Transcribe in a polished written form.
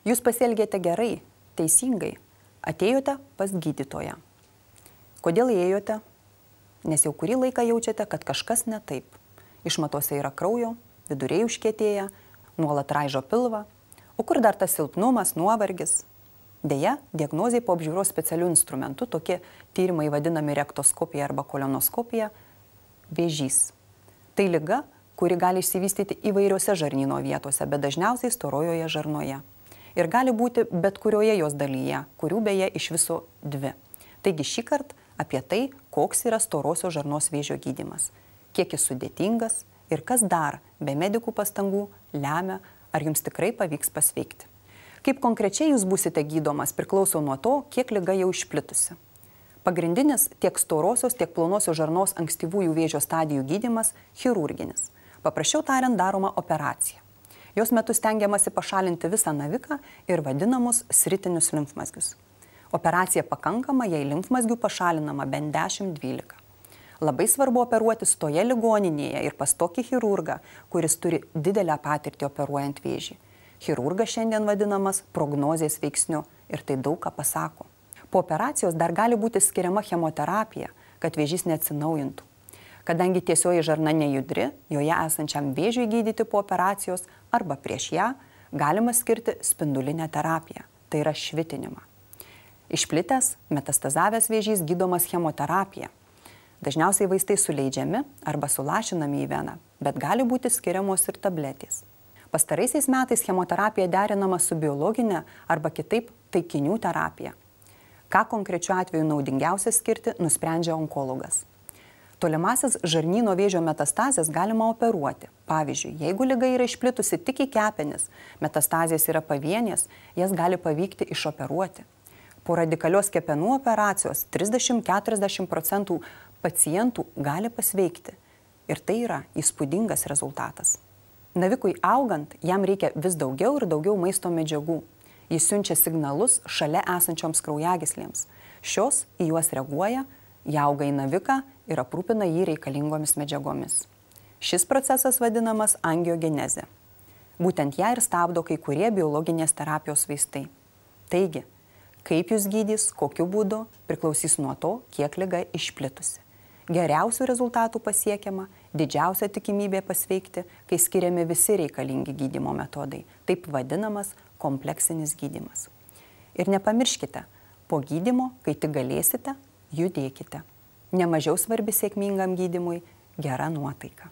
Jūs pasielgėte gerai, teisingai, atėjote pas gydytoją. Kodėl ėjote? Nes jau kurį laiką jaučiate, kad kažkas ne taip. Išmatose yra kraujo, viduriai užkietėję, nuolat raižo pilvą. O kur dar tas silpnumas, nuovargis? Deja, diagnozė po apžiūros specialių instrumentų, tokie tyrimai vadinami rektoskopija arba kolonoskopija, vėžys. Tai liga, kuri gali išsivystyti įvairiose žarnyno vietose, bet dažniausiai storojoje žarnoje. Ir gali būti bet kurioje jos dalyje, kurių beje iš viso 2. Taigi šįkart apie tai, koks yra storosios žarnos vėžio gydymas, kiek jis sudėtingas ir kas dar be medikų pastangų lemia, ar jums tikrai pavyks pasveikti. Kaip konkrečiai jūs būsite gydomas priklauso nuo to, kiek liga jau išplitusi. Pagrindinis tiek storosios, tiek plonosios žarnos ankstyvųjų vėžio stadijų gydymas – chirurginis. Paprasčiau tariant, daroma operacija. Jos metu stengiamasi pašalinti visą naviką ir vadinamus sritinius limfmazgius. Operacija pakankama, jei limfmazgių pašalinama bent 10-12. Labai svarbu operuotis toje ligoninėje ir pas tokį chirurgą, kuris turi didelę patirtį operuojant vėžį. Chirurgas šiandien vadinamas prognozės veiksniu ir tai daug ką pasako. Po operacijos dar gali būti skiriama chemoterapija, kad vėžys neatsinaujintų. Kadangi tiesioji žarna nejudri, joje esančiam vėžiui gydyti po operacijos arba prieš ją galima skirti spindulinę terapiją, tai yra švitinimą. Išplitęs, metastazavęs vėžys gydomas chemoterapija. Dažniausiai vaistai suleidžiami arba sulašinami į veną, bet gali būti skiriamos ir tabletės. Pastaraisiais metais chemoterapija derinama su biologinė arba kitaip taikinių terapija. Ką konkrečiu atveju naudingiausia skirti, nusprendžia onkologas. Tolimasis žarnyno vėžio metastazės galima operuoti. Pavyzdžiui, jeigu liga yra išplitusi tik į kepenis, metastazės yra pavienės, jas gali pavykti išoperuoti. Po radikalios kepenų operacijos 30–40% pacientų gali pasveikti. Ir tai yra įspūdingas rezultatas. Navikui augant, jam reikia vis daugiau ir daugiau maisto medžiagų. Jis siunčia signalus šalia esančioms kraujagyslėms. Šios į juos reaguoja, jie auga į naviką ir aprūpina jį reikalingomis medžiagomis. Šis procesas vadinamas angiogenezė. Būtent ją ir stabdo kai kurie biologinės terapijos vaistai. Taigi, kaip jūs gydys, kokiu būdu, priklausys nuo to, kiek liga išplitusi. Geriausių rezultatų pasiekiama, didžiausia tikimybė pasveikti, kai skiriami visi reikalingi gydymo metodai, taip vadinamas kompleksinis gydymas. Ir nepamirškite, po gydymo, kai tik galėsite, judėkite. Nemažiau svarbi sėkmingam gydymui gera nuotaika.